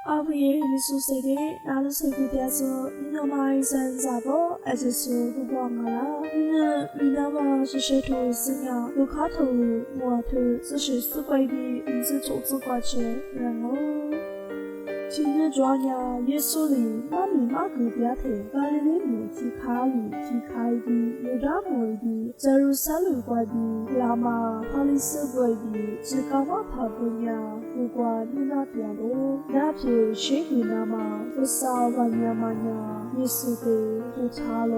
阿不耶耶稣说的，那都是不点说，你那么生啥不？还是说不光了？你那么是谁头是呀？有卡头，我头是谁是鬼的？你是从自挂去，然后。今日庄呀，耶稣里，妈咪妈个边头，咖喱里面提卡里提开的，犹大摩的，耶路撒冷怪的，亚玛哈里斯怪的，只搞我怕不呀，不管你那边咯，那边谁给那嘛，不少万呀嘛呀，耶稣的不差咯，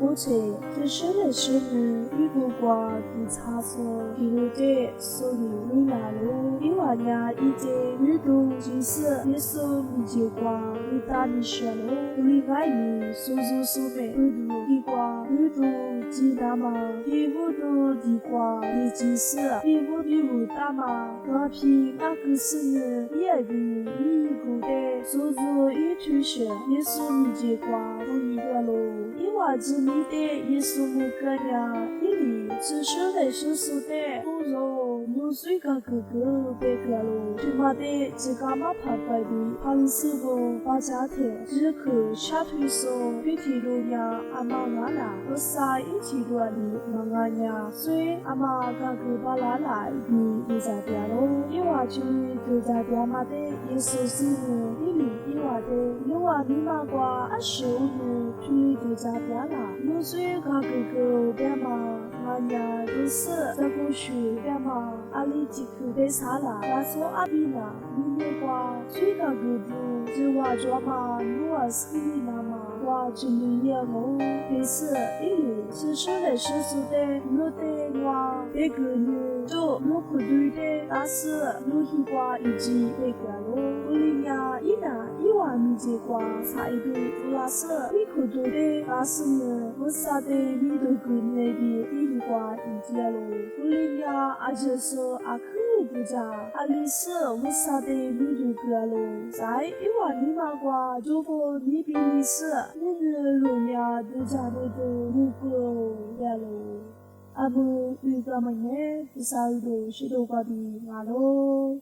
而且这生的生日，一个瓜不差错，比如这手里没拿咯，一万呀一节，遇到就是耶稣。你结quả你打你学了，你爱你叔叔叔妹，不如地瓜，不如鸡蛋嘛，你不如地瓜，你即使你不如大嘛，我皮那个是你也比你一个的，叔叔一推学，也是你结quả不一个喽，你娃子你的也是我个呀，一里只是来叔叔的，不如6岁个哥哥别个喽，他妈的自家嘛怕怪的。哈里斯个巴家田，只可下推送，具体路呀阿妈阿拉，我啥一起路的妈阿呀，所以阿妈个个巴拉来的在边咯，一话就就在边嘛的，也是是呢，一里一话的，一话你妈瓜15日，去就在边啦，6岁个哥哥边嘛。呀，就是这个学边嘛，阿里几口的啥啦？他说阿比啦，你那瓜最个个子，只话做嘛，我是你那嘛，我这里也我，但是因为是说来说的，我的话这个呢，就我不对的，但是我西瓜已经被干了，我里呀一拿一碗米这瓜，差一杯不拉丝，你可对的，但是呢，我啥的你都跟那的。瓜一接喽，古里呀，阿就是阿克不加，阿里是我啥的你就个喽，在一碗你妈瓜，就说你比你是，你的容呀都加的都五个呀喽，阿不遇到么呢，不少的许多瓜的阿喽。